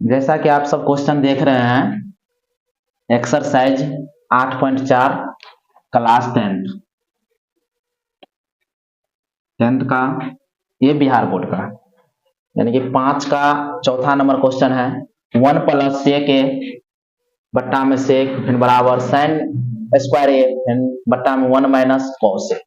जैसा कि आप सब क्वेश्चन देख रहे हैं, एक्सरसाइज 8.4 क्लास 10th का, ये बिहार बोर्ड का यानी कि 5 का चौथा नंबर क्वेश्चन है। 1 प्लस सेक ए बट्टा में सेक फिर बराबर साइन स्क्वायर ए फिर बट्टा में 1 माइनस कॉस ए।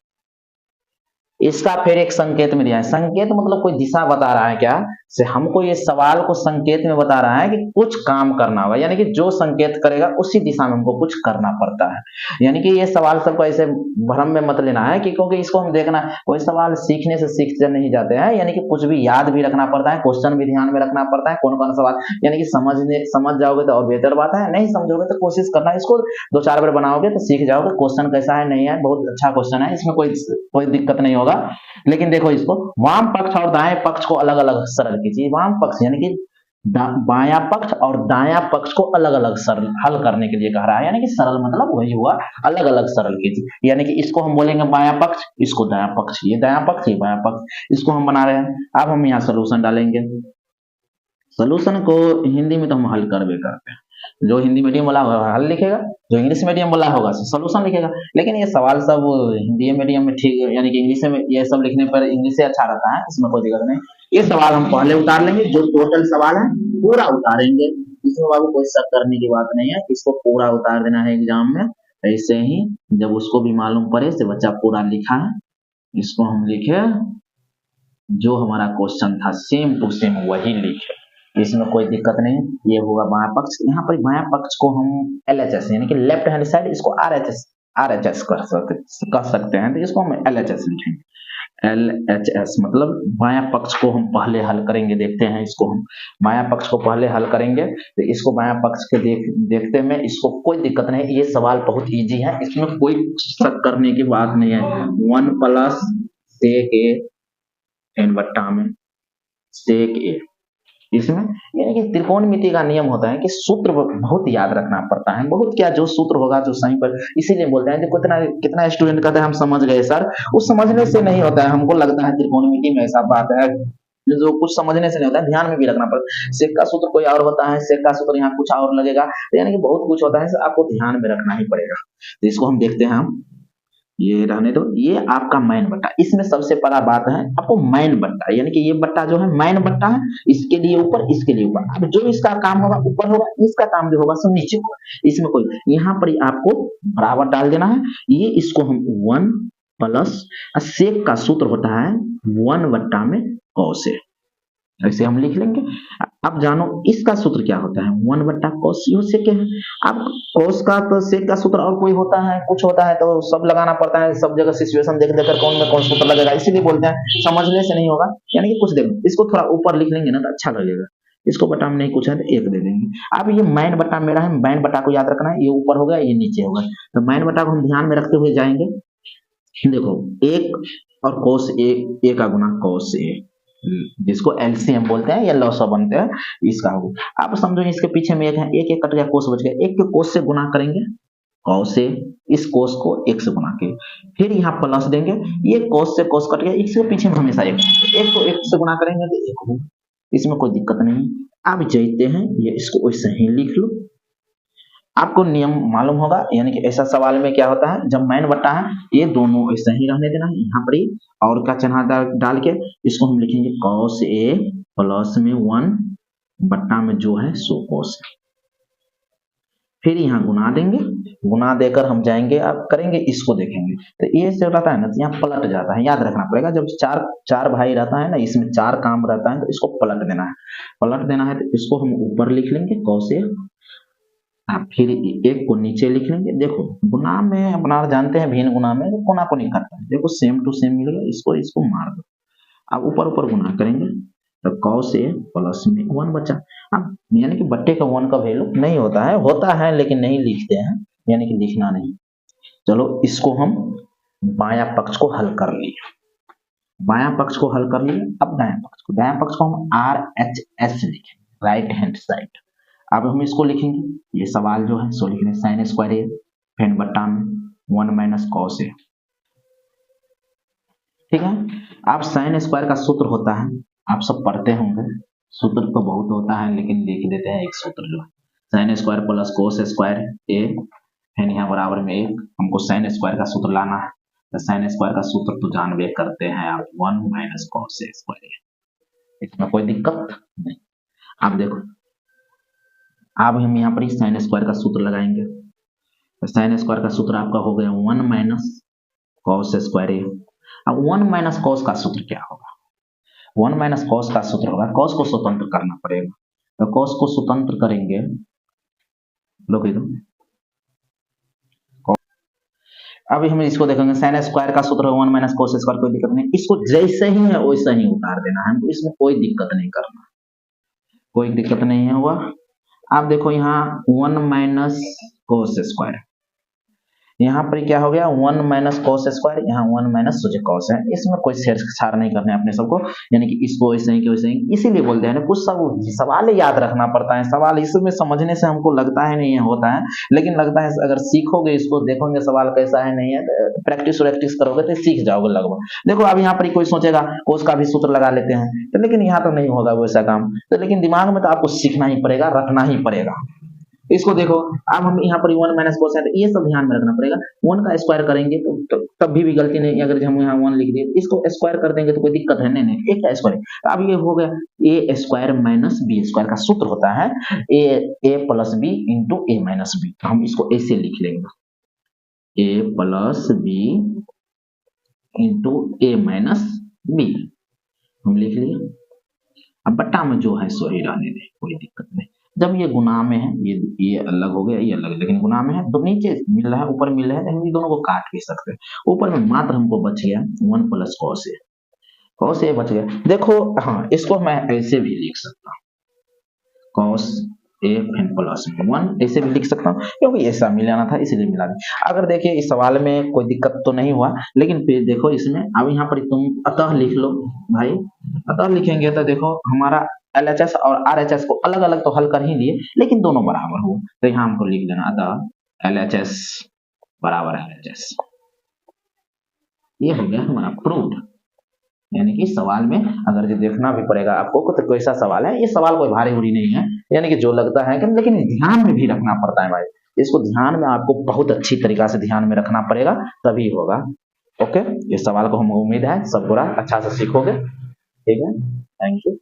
इसका फिर एक संकेत में दिया है। संकेत मतलब कोई दिशा बता रहा है क्या से हमको ये सवाल को संकेत में बता रहा है कि कुछ काम करना होगा, यानी कि जो संकेत करेगा उसी दिशा में हमको कुछ करना पड़ता है। यानी कि ये सवाल सबको ऐसे भ्रम में मत लेना है कि क्योंकि इसको हम देखना, कोई सवाल सीखने से सीखते नहीं जाते हैं, यानी कि कुछ भी याद भी रखना पड़ता है, क्वेश्चन भी ध्यान में रखना पड़ता है, कौन कौन सवाल, यानी कि समझ जाओगे तो और बेहतर बात है, नहीं समझोगे तो कोशिश करना, इसको 2-4 बार बनाओगे तो सीख जाओगे क्वेश्चन कैसा है नहीं है। बहुत अच्छा क्वेश्चन है, इसमें कोई दिक्कत नहीं होगा। लेकिन देखो, इसको वाम पक्ष और दाएं पक्ष को अलग अलग सरल कीजिए। वाम पक्ष यानी कि बायां पक्ष और दायां पक्ष को अलग अलग सरल हल करने के लिए कह रहा है, यानी कि सरल मतलब वही हुआ, अलग अलग सरल कीजिए। यानी कि इसको हम बोलेंगे बायां पक्ष, इसको दायां पक्ष, ये दायां पक्ष ये बायां पक्ष, इसको हम बना रहे हैं। अब हम यहाँ सोल्यूशन डालेंगे। सोल्यूशन को हिंदी में तो हम हल करवे करते हैं, जो हिंदी मीडियम वाला हल लिखेगा, जो इंग्लिश मीडियम वाला होगा सोल्यूशन लिखेगा। लेकिन ये सवाल सब हिंदी मीडियम में ठीक, यानी कि इंग्लिश में ये सब लिखने पर इंग्लिश से अच्छा रहता है, इसमें कोई दिक्कत नहीं। ये सवाल हम पहले उतार लेंगे, जो टोटल सवाल है पूरा उतारेंगे, इसमें बाबू कोई शक करने की बात नहीं है, इसको पूरा उतार देना है एग्जाम में। ऐसे ही जब उसको भी मालूम पड़े से बच्चा पूरा लिखा है, इसको हम लिखे, जो हमारा क्वेश्चन था सेम टू सेम वही लिखे, इसमें कोई दिक्कत नहीं। ये होगा बायां पक्ष। यहाँ पर बायां पक्ष को हम LHS यानी कि लेफ्ट हैंड साइड, इसको RHS कर सकते हैं, तो इसको हम LHS लिखेंगे। LHS मतलब बायां पक्ष को हम पहले हल करेंगे। देखते हैं, इसको हम बायां पक्ष को पहले हल करेंगे, तो इसको बायां पक्ष के देखते में इसको कोई दिक्कत नहीं। ये सवाल बहुत इजी है, इसमें कोई शक करने की बात नहीं है। 1 प्लस सेक ए एन बट्टा में सेक ए, इसमें यानी कि त्रिकोणमिति का नियम होता है कि सूत्र बहुत याद रखना पड़ता है, बहुत क्या, जो सूत्र होगा जो सही पर, इसीलिए बोलते हैं कि कितना स्टूडेंट कहते हैं हम समझ गए सर, उस समझने से नहीं होता है। हमको लगता है त्रिकोणमिति में ऐसा बात है जो कुछ समझने से नहीं होता है, ध्यान में भी रखना पड़ता है। सेक का सूत्र कोई और होता है, सेक का सूत्र यहाँ कुछ और लगेगा, यानी कि बहुत कुछ होता है, आपको ध्यान में रखना ही पड़ेगा। तो इसको हम देखते हैं, हम ये रहने दो, ये आपका मैन बट्टा। इसमें सबसे बड़ा बात है आपको मैन बट्टा, यानी कि ये बट्टा जो है मैन बट्टा है, इसके लिए ऊपर इसके लिए ऊपर। अब जो इसका काम होगा ऊपर होगा, इसका काम जो होगा सब नीचे होगा, इसमें कोई, यहाँ पर आपको बराबर डाल देना है। ये इसको हम 1 प्लस सेक का सूत्र होता है 1 बट्टा में कॉस ए, ऐसे हम लिख लेंगे। अब जानो इसका सूत्र क्या होता है, 1 बट्टा कॉस यू सेक है। अब कॉस का तो सेक का सूत्र और कोई होता है, कुछ होता है तो सब लगाना पड़ता है, सब जगह सिचुएशन देख देकर कौन में कौन सूत्र लगेगा, इसीलिए बोलते हैं समझने से नहीं होगा। यानी कि कुछ देखो, इसको थोड़ा ऊपर लिख लेंगे ना तो अच्छा लगेगा। इसको बटा में नहीं कुछ है तो 1 दे देंगे। अब ये मैन बटा मेरा है, मैन बटा को याद रखना है, ये ऊपर होगा ये नीचे होगा, तो मैन बटा को हम ध्यान में रखते हुए जाएंगे। देखो 1 और कोस ए का गुना कोस ए, जिसको एलसीएम बोलते हैं या लॉस बनते हैं, इसका होगा। आप समझो इसके पीछे में एक है, एक कट गया, कोस बच गया, एक के कोस से गुना करेंगे कॉस से, इस कोस को 1 से गुना के, फिर यहाँ प्लस देंगे, ये कोस से कोस कट गया, इसके पीछे में हमेशा एक को 1 से गुना करेंगे तो 1 होगा, इसमें कोई दिक्कत नहीं। अब जाते हैं, ये इसको वैसे ही लिख लो। आपको नियम मालूम होगा, यानी कि ऐसा सवाल में क्या होता है, जब मैन बट्टा है ये दोनों ऐसे ही रहने देना है, यहाँ पर ही और का चिन्ह डाल के इसको हम लिखेंगे कॉस ए प्लस में 1 बट्टा में जो है सो कॉस, फिर यहाँ गुना देंगे, गुना देकर हम जाएंगे, आप करेंगे इसको देखेंगे तो ये से रहता है ना, यहाँ पलट जाता है, याद रखना पड़ेगा। जब चार भाई रहता है ना, इसमें 4 काम रहता है तो इसको पलट देना है, पलट देना है तो इसको हम ऊपर लिख लेंगे कॉस ए, फिर 1 को नीचे लिख लेंगे। देखो गुना में अपना जानते हैं, भिन्न गुना में कोना को नहीं करता है, देखो सेम टू सेम मिल गया, इसको मार दो। अब ऊपर ऊपर गुना करेंगे तो कॉस ए प्लस में 1 बचा। अब यानी कि बट्टे का 1 का वैल्यू नहीं होता है लेकिन नहीं लिखते हैं, यानी कि लिखना नहीं। चलो इसको हम बायां पक्ष को हल कर लिए, बायां पक्ष को हल कर लिए। अब दायां पक्ष को हम RHS लिखेंगे, राइट हैंड साइड। अब हम इसको लिखेंगे, ये सवाल जो है सो लिख रहे साइन स्क्वायर ए फिर बट्टा में 1 माइनस कॉस ए, ठीक है। अब साइन स्क्वायर का सूत्र होता है, आप सब पढ़ते होंगे, सूत्र तो बहुत होता है लेकिन लिख देते हैं एक सूत्र जो है sine square plus cos square A, फिर यहाँ बराबर में एक, हमको साइन स्क्वायर का सूत्र लाना है। तो साइन स्क्वायर का सूत्र तो जानबे करते हैं आप, 1 माइनस कॉस स्क्वायर, इसमें कोई दिक्कत नहीं। आप देखो, अब हम यहाँ पर साइन स्क्वायर का सूत्र लगाएंगे। तो साइन स्क्वायर का सूत्र आपका हो गया 1 माइनस कॉस स्क्वायर ए। अब 1 माइनस कॉस का सूत्र क्या होगा? 1 माइनस कॉस का सूत्र होगा, कॉस को स्वतंत्र करना पड़ेगा। तो कॉस को स्वतंत्र करेंगे, लोग इधर अभी हम इसको देखेंगे, साइन स्क्वायर का सूत्र 1 माइनस कॉस स्क्वायर, कोई दिक्कत नहीं। इसको जैसे ही है वैसे ही उतार देना है हमको, इसमें कोई दिक्कत नहीं करना, कोई दिक्कत नहीं है हुआ। आप देखो यहाँ 1 माइनस कॉस स्क्वायर, यहाँ पर क्या हो गया 1 माइनस कॉस स्क्वायर, यहाँ 1 माइनस सोचे कॉस है, इसमें कोई छेड़छाड़ नहीं करना है अपने सबको, यानी कि इसको वैसे ही वैसे ही, इसीलिए बोलते हैं कुछ सब सवाल याद रखना पड़ता है। सवाल इसमें समझने से हमको लगता है नहीं होता है, लेकिन लगता है अगर सीखोगे, इसको देखोगे सवाल कैसा है नहीं है, तो प्रैक्टिस वैक्टिस करोगे तो सीख जाओगे लगभग। देखो अब यहाँ पर कोई सोचेगा कोस का भी सूत्र लगा लेते हैं, तो लेकिन यहाँ तो नहीं होगा वैसा काम, तो लेकिन दिमाग में तो आपको सीखना ही पड़ेगा, रखना ही पड़ेगा। इसको देखो, अब हम यहाँ पर 1 माइनस कोस है, तो ये सब ध्यान में रखना पड़ेगा। 1 का स्क्वायर करेंगे तो तब भी गलती नहीं, अगर हम यहाँ 1 लिख दिए, इसको स्क्वायर कर देंगे तो कोई दिक्कत है नहीं, एक का स्क्वायर। अब ये हो गया ए स्क्वायर माइनस बी स्क्वायर का सूत्र होता है ए प्लस बी इंटू ए माइनस बी, तो हम इसको ऐसे लिख लेंगे, ए प्लस बी इंटू ए माइनस बी, हम लिख लिए। अब बट्टा में जो है सो ही रहने दे, कोई दिक्कत नहीं। जब ये गुना में है, ये अलग हो गया, ये अलग है, लेकिन गुना में है तो नीचे मिल रहा है ऊपर मिल रहा है, तो हम दोनों को काट भी सकते हैं। ऊपर में मात्र हमको बच गया 1 plus cos A, cos A बच गया। देखो हाँ, इसको मैं ऐसे भी लिख सकता हूँ, कॉस ए प्लस 1 ऐसे भी लिख सकता हूँ, क्योंकि ऐसा मिलाना था इसलिए मिला दिया। अगर देखिए इस सवाल में कोई दिक्कत तो नहीं हुआ, लेकिन फिर देखो इसमें अब यहाँ पर तुम अतः लिख लो भाई, अतः लिखेंगे तो देखो हमारा LHS और RHS को अलग अलग तो हल कर ही लिए, लेकिन दोनों बराबर हो, तो यहाँ हमको लिख देना अतः LHS बराबर LHS, ये हो गया हमारा प्रूव्ड। यानी कि सवाल में अगर जो देखना भी पड़ेगा आपको तो कैसा सवाल है, ये सवाल कोई भारी उरी नहीं है, यानी कि जो लगता है कि, लेकिन ध्यान में भी रखना पड़ता है भाई, इसको ध्यान में आपको बहुत अच्छी तरीका से ध्यान में रखना पड़ेगा, तभी होगा। ओके, इस सवाल को हम उम्मीद है सब पूरा अच्छा से सीखोगे। ठीक है, थैंक यू।